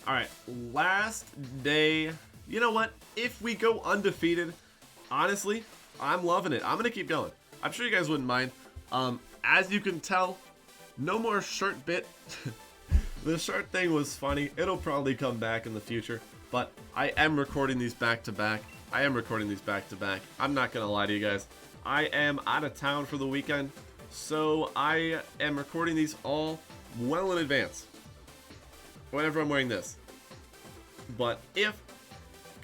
Alright, last day. You know what? If we go undefeated, honestly, I'm loving it. I'm going to keep going. I'm sure you guys wouldn't mind. As you can tell, no more shirt bit. The shirt thing was funny. It'll probably come back in the future. But I am recording these back to back. I'm not going to lie to you guys. I am out of town for the weekend. So I am recording these all well in advance. Whenever I'm wearing this. But if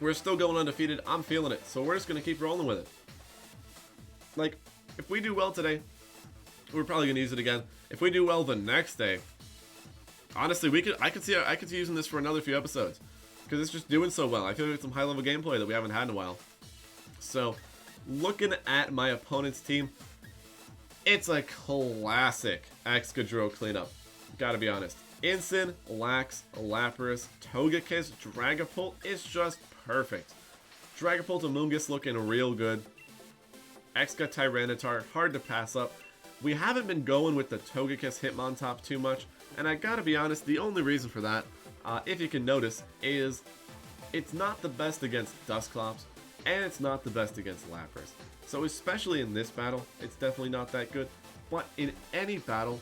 we're still going undefeated, I'm feeling it. So we're just going to keep rolling with it. Like, if we do well today, we're probably going to use it again. If we do well the next day, honestly, I could see using this for another few episodes. Because it's just doing so well. I feel like it's some high-level gameplay that we haven't had in a while. So, looking at my opponent's team, it's a classic Excadrill cleanup. Gotta be honest. Incin, Lax, Lapras, Togekiss, Dragapult is just perfect. Dragapult Amoongus looking real good. Exca Tyranitar, hard to pass up. We haven't been going with the Togekiss Hitmontop too much, and I gotta be honest, the only reason for that, if you can notice, is it's not the best against Dusclops, and it's not the best against Lapras. So especially in this battle, it's definitely not that good, but in any battle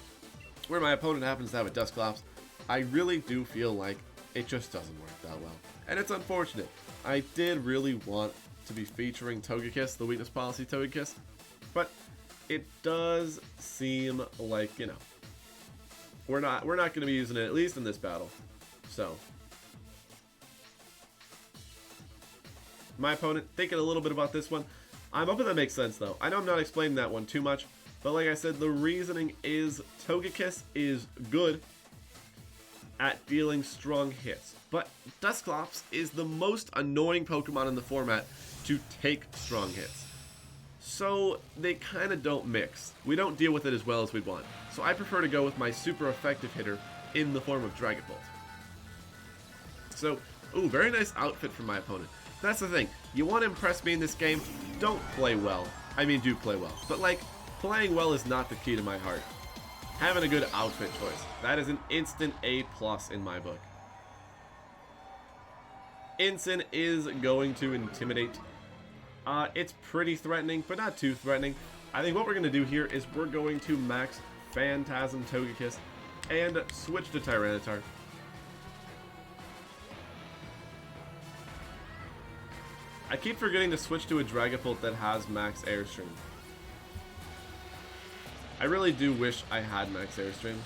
where my opponent happens to have a Dusclops, I really do feel like it just doesn't work that well. And it's unfortunate. I did really want to be featuring Togekiss, the weakness policy Togekiss, but it does seem like, you know, we're not going to be using it, at least in this battle. So, my opponent thinking a little bit about this one. I'm hoping that makes sense though. I know I'm not explaining that one too much, but like I said, the reasoning is Togekiss is good at dealing strong hits, but Dusclops is the most annoying Pokemon in the format to take strong hits. So they kind of don't mix. We don't deal with it as well as we'd want. So I prefer to go with my super effective hitter in the form of Dragapult. So, ooh, very nice outfit from my opponent. That's the thing. You want to impress me in this game, don't play well. I mean, do play well. But like, playing well is not the key to my heart. Having a good outfit choice. That is an instant A+ in my book. Incin is going to Intimidate. It's pretty threatening, but not too threatening. I think what we're going to do here is we're going to max Phantasm Togekiss and switch to Tyranitar. I keep forgetting to switch to a Dragapult that has max Airstream. I really do wish I had max Airstream.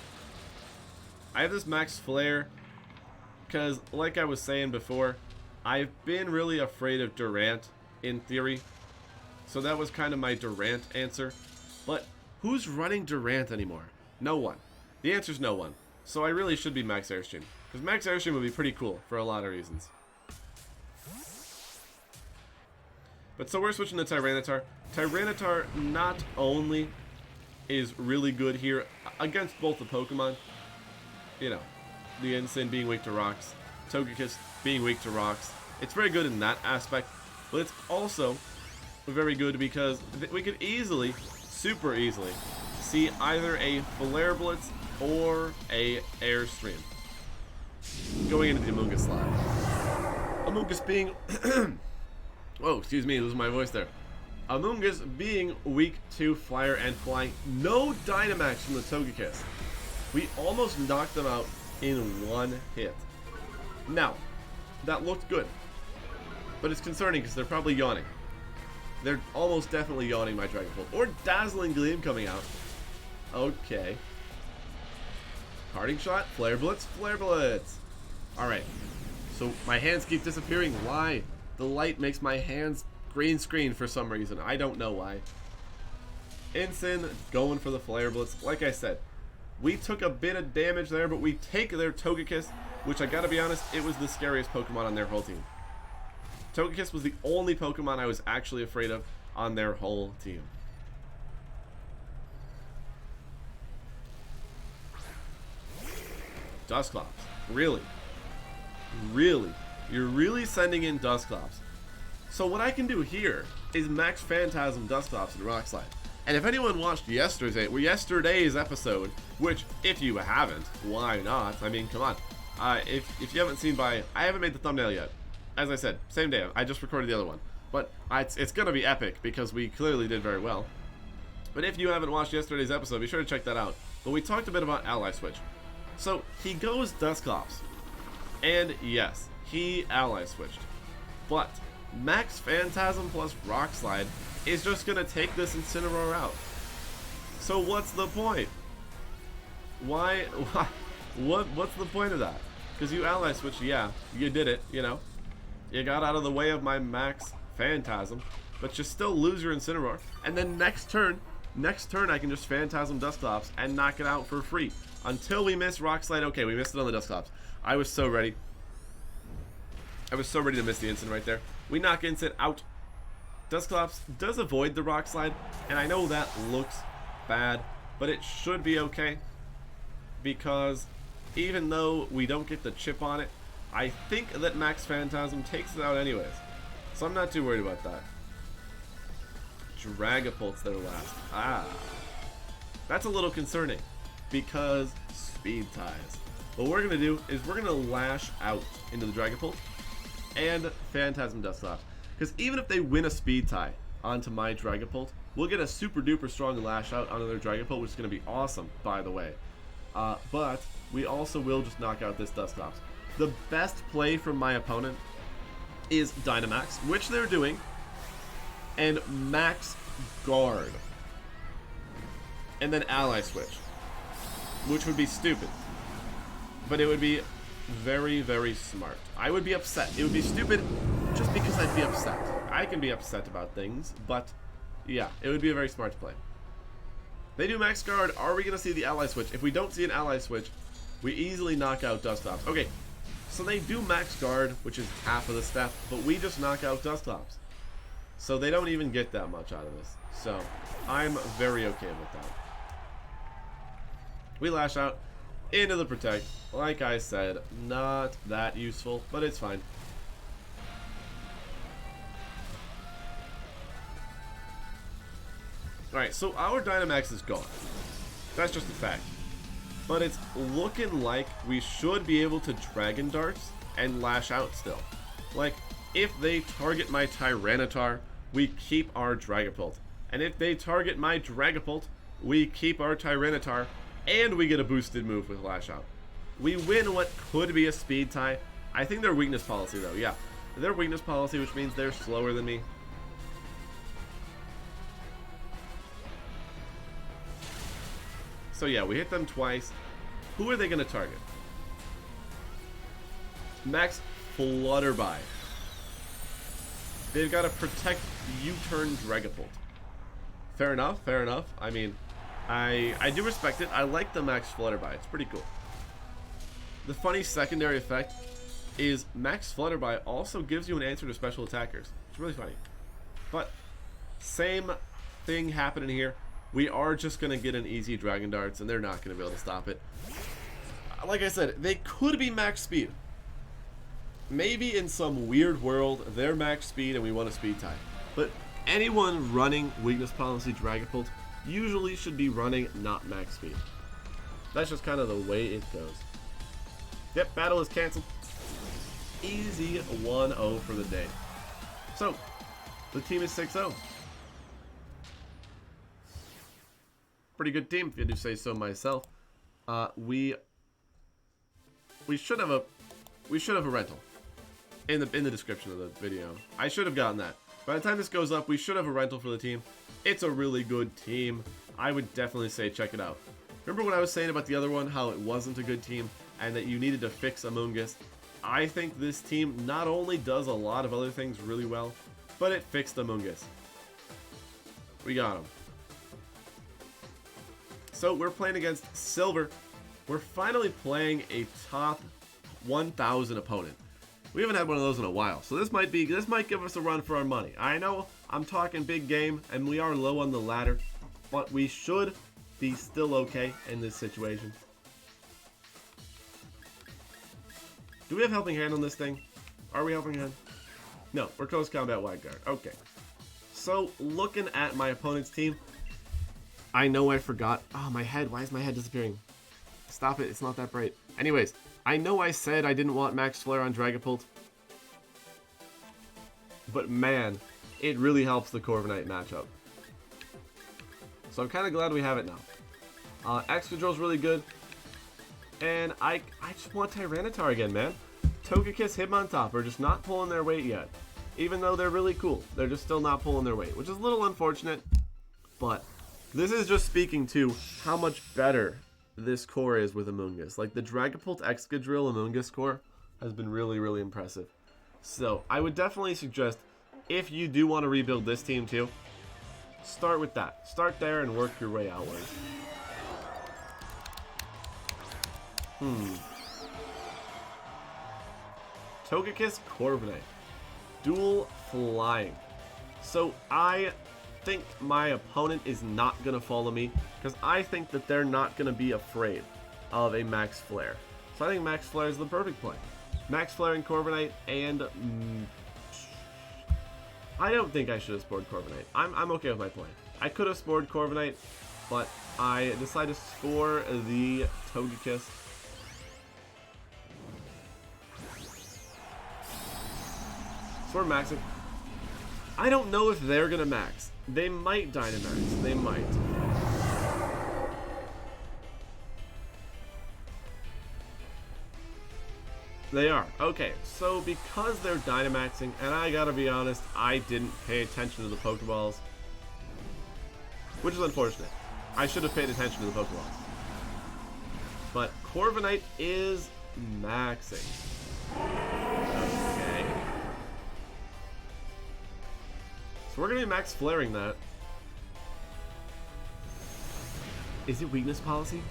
I have this max Flare because, like I was saying before, I've been really afraid of Durant in theory. So that was kind of my Durant answer. But who's running Durant anymore? No one. The answer is no one. So I really should be max Airstream. Because max Airstream would be pretty cool for a lot of reasons. But so we're switching to Tyranitar. Tyranitar not only is really good here against both the Pokemon, you know, the Incin being weak to rocks, Togekiss being weak to rocks. It's very good in that aspect, but it's also very good because we could easily, super easily, see either a Flare Blitz or a Airstream going into the Amoongus slot. Amoongus being whoa, excuse me, losing my voice there. Amoongus being weak to Fire and Flying. No Dynamax from the Togekiss. We almost knocked them out in one hit. Now, that looked good. But it's concerning because they're probably yawning. They're almost definitely yawning my Dragapult. Or Dazzling Gleam coming out. Okay. Parting Shot, Flare Blitz, Flare Blitz. Alright. So my hands keep disappearing. Why? The light makes my hands green screen for some reason. I don't know why. Incin going for the Flare Blitz. Like I said, we took a bit of damage there, but we take their Togekiss, which I gotta be honest, it was the scariest Pokemon on their whole team. Togekiss was the only Pokemon I was actually afraid of on their whole team. Dusclops. Really? Really? You're really sending in Dusclops. So what I can do here is max Phantasm Dusclops in Rock Slide. And if anyone watched yesterday's episode, which if you haven't, why not? I mean, come on. If you haven't seen I haven't made the thumbnail yet. As I said, same day. I just recorded the other one. But it's going to be epic because we clearly did very well. But if you haven't watched yesterday's episode, be sure to check that out. But we talked a bit about ally switch. So he goes Dusclops. And yes, he ally switched. But Max Phantasm plus Rock Slide is just going to take this Incineroar out. So what's the point? What's the point of that? Because you ally switch, yeah, you did it, you know. You got out of the way of my Max Phantasm, but you still lose your Incineroar. And then next turn I can just Phantasm Dusclops and knock it out for free. Until we miss Rock Slide. Okay, we missed it on the Dusclops. I was so ready. I was so ready to miss the Incin right there. We knock Incin out. Dusclops does avoid the Rock Slide, and I know that looks bad, but it should be okay. Because even though we don't get the chip on it, I think that Max Phantasm takes it out anyways. So I'm not too worried about that. Dragapult's their last. That's a little concerning because speed ties. What we're going to do is we're going to lash out into the Dragapult and Phantasm Dusclops. Because even if they win a speed tie onto my Dragapult, we'll get a super duper strong lash out onto their Dragapult, which is going to be awesome, by the way. But we also will just knock out this Dusclops. The best play from my opponent is Dynamax, which they're doing, and Max Guard. And then Ally Switch, which would be stupid. But it would be very, very smart. I would be upset. It would be stupid just because I'd be upset. I can be upset about things, but yeah, it would be a very smart play. They do Max Guard. Are we going to see the Ally Switch? If we don't see an Ally Switch, we easily knock out Dusclops. Okay, so they do Max Guard, which is half of the step, but we just knock out Dusclops. So they don't even get that much out of this. So I'm very okay with that. We lash out into the Protect. Like I said, not that useful, but it's fine. Alright, so our Dynamax is gone. That's just a fact. But it's looking like we should be able to Dragon Darts and lash out still. Like, if they target my Tyranitar, we keep our Dragapult. And if they target my Dragapult, we keep our Tyranitar, and we get a boosted move with lash out. We win what could be a speed tie. I think their weakness policy, though, yeah. Their weakness policy, which means they're slower than me. So yeah, we hit them twice. Who are they going to target? Max Flutterby. They've got to protect U-turn Dragapult. Fair enough, fair enough. I mean, I do respect it. I like the Max Flutterby. It's pretty cool. The funny secondary effect is Max Flutterby also gives you an answer to special attackers. It's really funny. But same thing happening here. We are just going to get an easy Dragon Darts, and they're not going to be able to stop it. Like I said, they could be max speed. Maybe in some weird world, they're max speed and we want a speed tie. But anyone running weakness policy Dragapult usually should be running not max speed. That's just kind of the way it goes. Yep, battle is canceled. Easy 1-0 for the day. So, the team is 6-0. Pretty good team, if you do say so myself. We should have a rental in the description of the video. I should have gotten that. By the time this goes up, we should have a rental for the team. It's a really good team. I would definitely say check it out. Remember what I was saying about the other one, how it wasn't a good team and that you needed to fix Amoongus? I think this team not only does a lot of other things really well, but it fixed Amoongus. We got him. So we're playing against Silver. We're finally playing a top 1,000 opponent. We haven't had one of those in a while, so this might give us a run for our money. I know I'm talking big game, and we are low on the ladder, but we should be still okay in this situation. Do we have Helping Hand on this thing? Are we Helping Hand? No, we're Close Combat Wide Guard. Okay. So looking at my opponent's team, I know I forgot. Oh, my head. Why is my head disappearing? Stop it. It's not that bright. Anyways, I know I said I didn't want Max Flare on Dragapult, but man, it really helps the Corviknight matchup. So I'm kind of glad we have it now. Excadrill's really good, and I just want Tyranitar again, man. Togekiss, Hitmontop are just not pulling their weight yet. Even though they're really cool, they're just still not pulling their weight, which is a little unfortunate, but this is just speaking to how much better this core is with Amoongus. Like, the Dragapult Excadrill Amoongus core has been really, really impressive. So, I would definitely suggest, if you do want to rebuild this team too, start with that. Start there and work your way outwards. Togekiss, Corviknight. Dual flying. So, I think my opponent is not going to follow me, because I think that they're not going to be afraid of a Max Flare. So I think Max Flare is the perfect play. Max Flare and Corviknight, and I don't think I should have spored Corviknight. I'm okay with my play. I could have spored Corviknight, but I decided to spore the Togekiss. Spore Maxing. I don't know if they're going to max. They might Dynamax. They might. They are. Okay, so because they're Dynamaxing, and I gotta be honest, I didn't pay attention to the Pokeballs, which is unfortunate. I should have paid attention to the Pokeballs. But Corviknight is maxing. Okay. So we're going to be max flaring that. Is it weakness policy?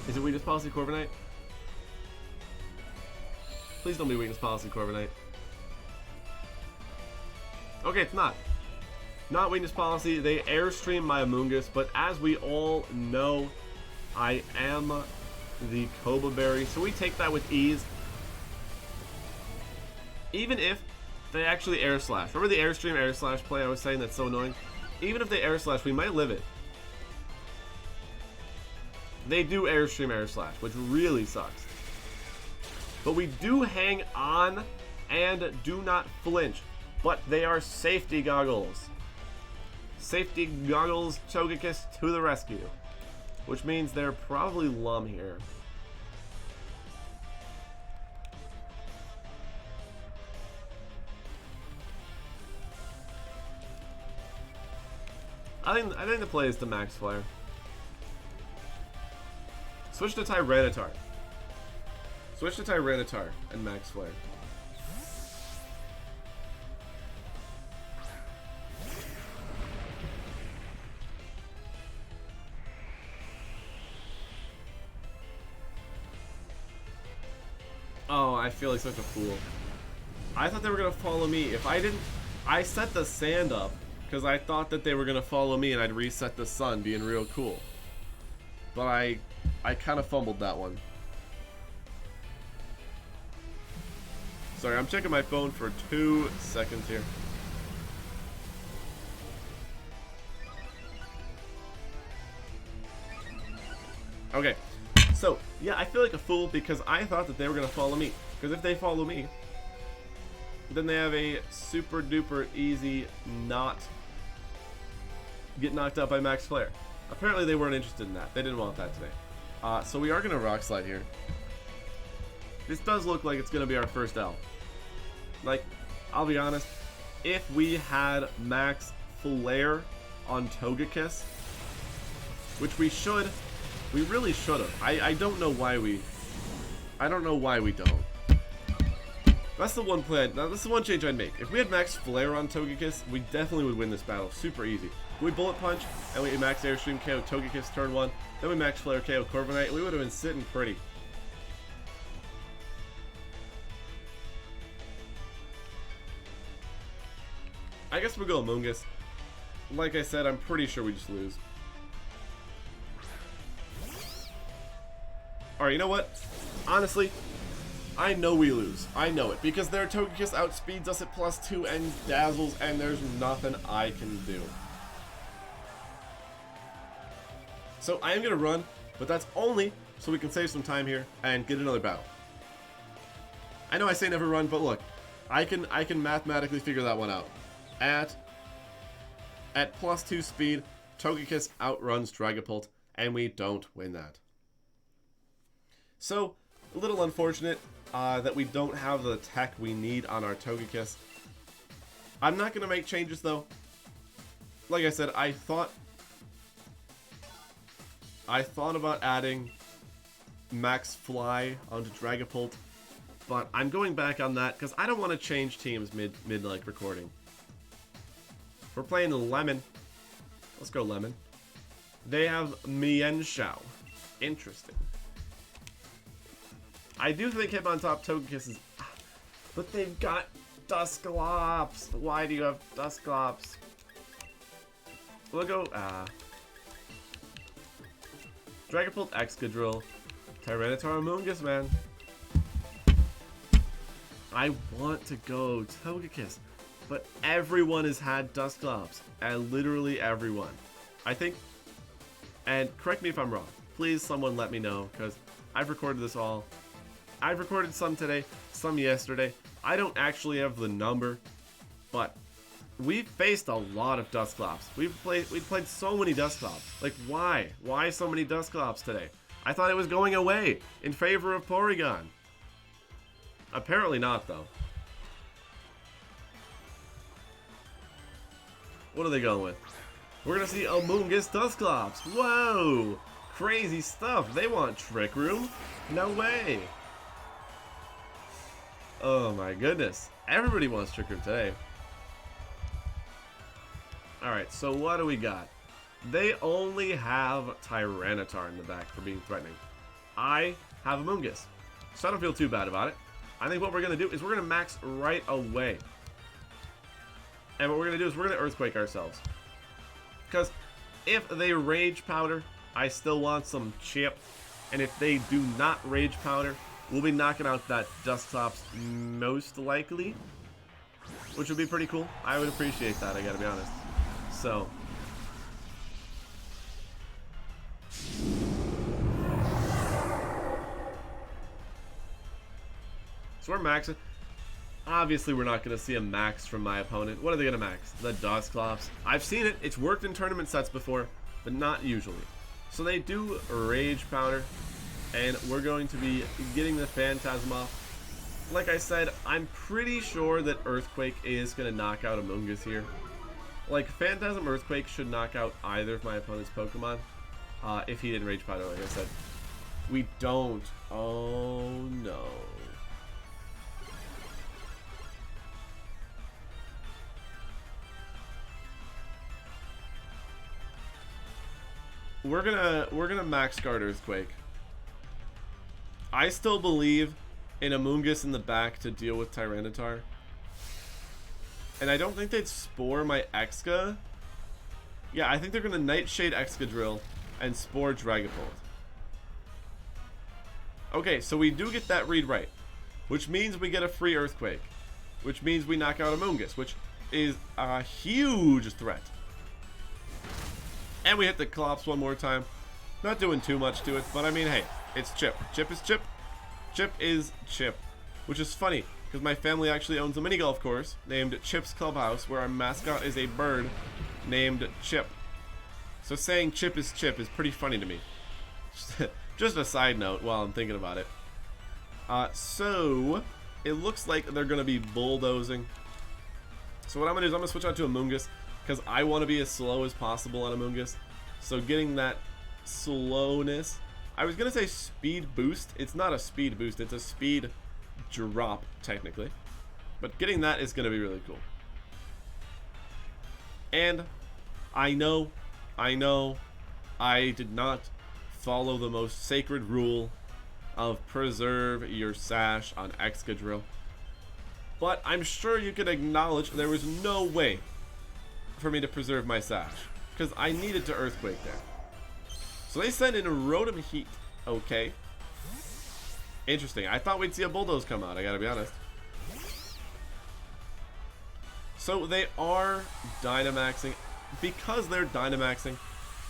Is it weakness policy, Corviknight? Please don't be weakness policy, Corviknight. Okay, it's not. Not weakness policy. They airstream my Amoongus, but as we all know, I am the Koba Berry, so we take that with ease. Even if they actually air slash. Remember the airstream air slash play I was saying that's so annoying? Even if they air slash, we might live it. They do airstream air slash, which really sucks. But we do hang on and do not flinch. But they are safety goggles. Safety goggles, Togekiss to the rescue. Which means they're probably Lum here. I think the play is to Max Flare. Switch to Tyranitar. Switch to Tyranitar and Max Flare. Oh, I feel like such a fool. I thought they were gonna follow me. If I didn't, I set the sand up because I thought that they were gonna follow me and I'd reset the sun, being real cool. But I kind of fumbled that one. Sorry, I'm checking my phone for 2 seconds here. Okay, so yeah, I feel like a fool because I thought that they were gonna follow me. Because if they follow me, then they have a super duper easy not get knocked out by Max Flare. Apparently they weren't interested in that. They didn't want that today. So we are gonna Rock Slide here. This does look like it's gonna be our first L. Like, I'll be honest, if we had Max Flare on Togekiss, which we should, we really should have. I don't know why we don't. That's the one play. That's the one change I'd make. If we had Max Flare on Togekiss, we definitely would win this battle. Super easy. We Bullet Punch, and we Max Airstream KO Togekiss turn 1. Then we Max Flare KO Corviknight. We would have been sitting pretty. I guess we'll go Amoongus. Like I said, I'm pretty sure we just lose. Alright, you know what? Honestly, I know we lose. I know it. Because their Togekiss outspeeds us at +2 and dazzles, and there's nothing I can do. So I am going to run, but that's only so we can save some time here and get another battle. I know I say never run, but look, I can mathematically figure that one out. At +2 speed, Togekiss outruns Dragapult, and we don't win that. So, a little unfortunate that we don't have the tech we need on our Togekiss. I'm not going to make changes, though. Like I said, I thought about adding Max Fly onto Dragapult, but I'm going back on that because I don't want to change teams mid like recording. We're playing Lemon. Let's go Lemon. They have Mienshao. Interesting. I do think Hitmontop Togekiss is... But they've got Dusclops. Why do you have Dusclops? We'll go... Dragapult, Excadrill, Tyranitar, Amoongus, man. I want to go Togekiss, but everyone has had Dusclops. Literally everyone. I think... And correct me if I'm wrong. Please, someone let me know, because I've recorded this all. I've recorded some today, some yesterday. I don't actually have the number, but we've faced a lot of Dusclops. We've played so many Dusclops. Like, why? Why so many Dusclops today? I thought it was going away in favor of Porygon. Apparently not, though. What are they going with? We're gonna see Amoongus Dusclops. Whoa! Crazy stuff. They want Trick Room? No way. Oh my goodness. Everybody wants Trick Room today. Alright, so what do we got? They only have Tyranitar in the back for being threatening. I have Amoongus, so I don't feel too bad about it. I think what we're going to do is we're going to max right away. And what we're going to do is we're going to Earthquake ourselves. Because if they Rage Powder, I still want some Chip. And if they do not Rage Powder, we'll be knocking out that Dusclops most likely. Which would be pretty cool. I would appreciate that, I gotta be honest. So we're maxing. Obviously, we're not going to see a max from my opponent. What are they going to max? The Dusclops. I've seen it. It's worked in tournament sets before, but not usually. So they do Rage Powder, and we're going to be getting the Phantasm off. Like I said, I'm pretty sure that Earthquake is going to knock out Amoongus here. Like, Phantasm Earthquake should knock out either of my opponent's Pokemon, if he didn't Rage Powder, like I said. We don't. Oh, no. We're gonna max guard Earthquake. I still believe in Amoongus in the back to deal with Tyranitar. And I don't think they'd Spore my Exca. Yeah, I think they're gonna Nightshade Excadrill and Spore Dragapult. Okay, so we do get that read right, which means we get a free Earthquake, which means we knock out Amoongus, which is a huge threat. And we hit the Clops one more time. Not doing too much to it, but I mean, hey, it's Chip. Chip is Chip. Chip is Chip. Which is funny, because my family actually owns a mini golf course named Chip's Clubhouse, where our mascot is a bird named Chip. So saying Chip is pretty funny to me. Just a side note while I'm thinking about it. So, it looks like they're going to be bulldozing. So what I'm going to do is I'm going to switch out to Amoongus, because I want to be as slow as possible on Amoongus. So getting that slowness. I was going to say speed boost. It's not a speed boost. It's a speed drop, technically. But getting that is going to be really cool. And I know, I did not follow the most sacred rule of preserve your sash on Excadrill. But I'm sure you can acknowledge there was no way for me to preserve my sash, because I needed to Earthquake there. So they send in Rotom Heat. Okay. Interesting. I thought we'd see a Bulldoze come out, I gotta be honest. So they are Dynamaxing. Because they're Dynamaxing,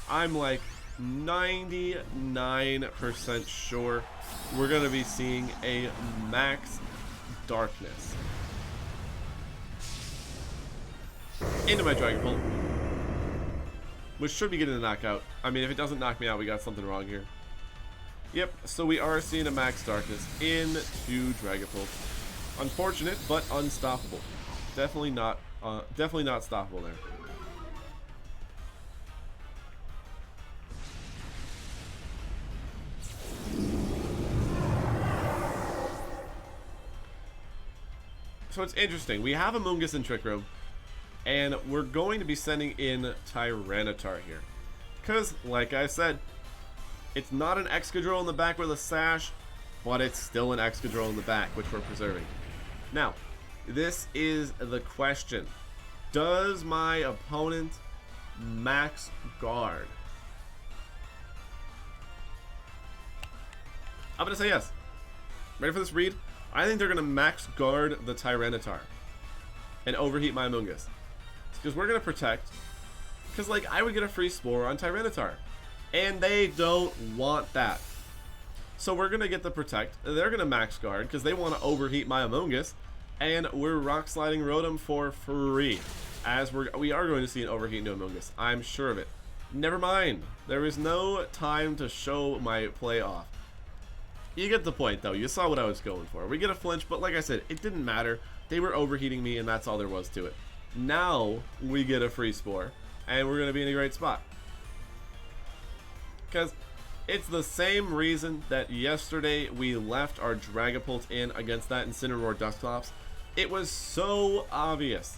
I'm like 99% sure we're going to be seeing a max darkness. Into my Dragon Bolt, which should be getting a knockout. I mean, if it doesn't knock me out, we got something wrong here. Yep, so we are seeing a max darkness into Dragon Bolt. Unfortunate, but unstoppable. Definitely not stoppable there. So it's interesting. We have Amoongus in Trick Room, and we're going to be sending in TYRANITAR here. Because, like I said, it's not an Excadrill in the back with a sash, but it's still an Excadrill in the back, which we're preserving. Now, this is the question. Does my opponent max guard? I'm going to say yes. Ready for this read? I think they're going to max guard the TYRANITAR and overheat my Amoongus. Because we're going to protect. Because, like, I would get a free Spore on TYRANITAR. And they don't want that. So we're going to get the protect. They're going to max guard because they want to overheat my Amoongus. And we're Rock Sliding Rotom for free. As we are going to see an overheat into Amoongus. I'm sure of it. Never mind. There is no time to show my play off. You get the point, though. You saw what I was going for. We get a flinch, but like I said, it didn't matter. They were overheating me, and that's all there was to it. Now, we get a free Spore, and we're going to be in a great spot. Because it's the same reason that yesterday we left our Dragapult in against that Incineroar Dusclops. It was so obvious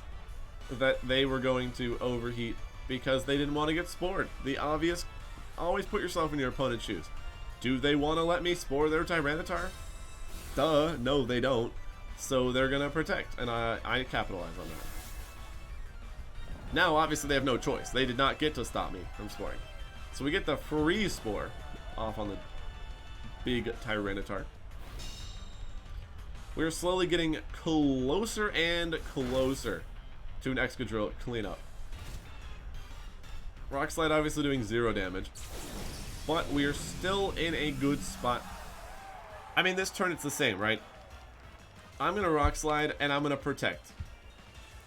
that they were going to overheat because they didn't want to get spored. The obvious, always put yourself in your opponent's shoes. Do they want to let me spore their TYRANITAR? Duh, no they don't. So they're going to protect, and I capitalize on that. Now, obviously, they have no choice. They did not get to stop me from sporing. So we get the free Spore off on the big TYRANITAR. We're slowly getting closer and closer to an Excadrill cleanup. Rock Slide obviously doing 0 damage. But we are still in a good spot. I mean, this turn it's the same, right? I'm going to Rock Slide and I'm going to protect.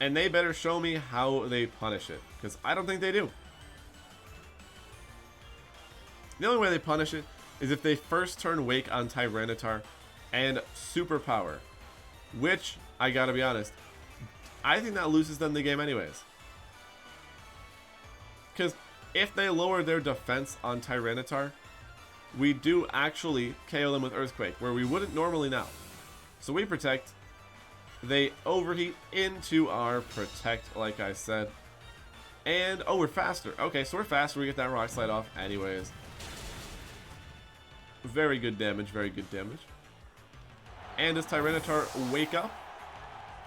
And they better show me how they punish it. Because I don't think they do. The only way they punish it is if they first turn Wake on TYRANITAR and Superpower. Which, I gotta be honest, I think that loses them the game anyways. Because if they lower their defense on TYRANITAR, we do actually KO them with Earthquake, where we wouldn't normally now. So we protect. They overheat into our protect, like I said. And, oh, we're faster. Okay, so we're faster. We get that Rock Slide off anyways. Very good damage, very good damage. And does TYRANITAR wake up?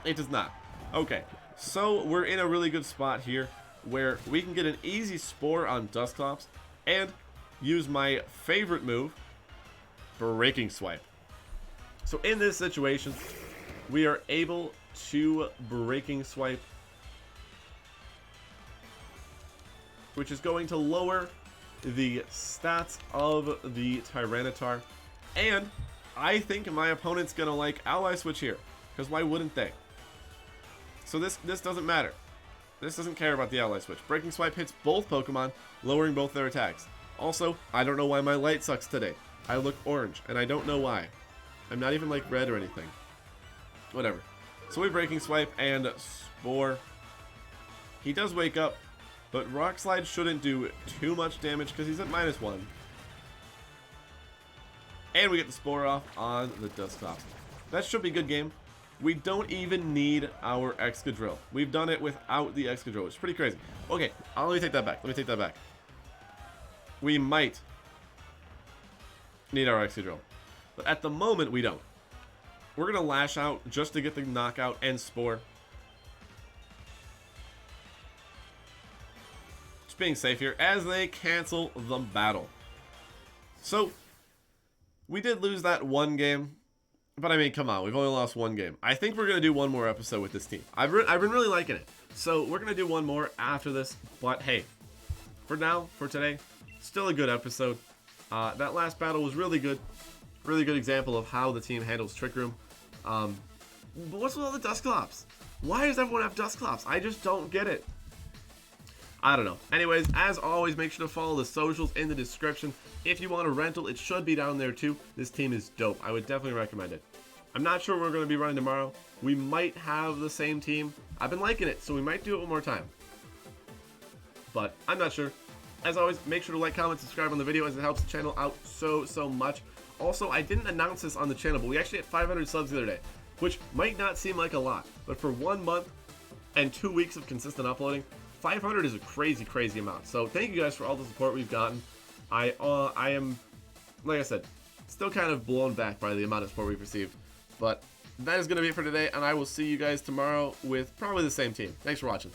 It does not. Okay, so we're in a really good spot here where we can get an easy Spore on Dusclops and use my favorite move, Breaking Swipe. So in this situation, we are able to Breaking Swipe, which is going to lower the stats of the TYRANITAR, and I think my opponent's gonna like Ally Switch here, because why wouldn't they? So this doesn't matter. This doesn't care about the Ally Switch. Breaking Swipe hits both Pokemon, lowering both their attacks. Also, I don't know why my light sucks today. I look orange, and I don't know why. I'm not even like red or anything. Whatever. So we Breaking Swipe and Spore. He does wake up, but Rock Slide shouldn't do too much damage because he's at -1. And we get the Spore off on the Dusclops. That should be a good game. We don't even need our Excadrill. We've done it without the Excadrill, which is pretty crazy. Okay, let me take that back. Let me take that back. We might need our Excadrill, but at the moment we don't. We're going to Lash Out just to get the knockout and Spore. Just being safe here as they cancel the battle. So, we did lose that one game. But I mean, come on, we've only lost one game. I think we're going to do one more episode with this team. I've been really liking it. So we're going to do one more after this. But hey, for now, for today, still a good episode. That last battle was really good. Really good example of how the team handles Trick Room. But what's with all the Dusclops? Why does everyone have Dusclops? I just don't get it. I don't know. Anyways, as always, make sure to follow the socials in the description. If you want a rental, it should be down there too. This team is dope. I would definitely recommend it. I'm not sure we're going to be running tomorrow. We might have the same team. I've been liking it, so we might do it one more time. But I'm not sure. As always, make sure to like, comment, subscribe on the video as it helps the channel out so much. Also, I didn't announce this on the channel, but we actually hit 500 subs the other day, which might not seem like a lot, but for 1 month and 2 weeks of consistent uploading, 500 is a crazy amount. So thank you guys for all the support we've gotten. I am, like I said, still kind of blown back by the amount of support we've received. But that is going to be it for today, and I will see you guys tomorrow with probably the same team. Thanks for watching.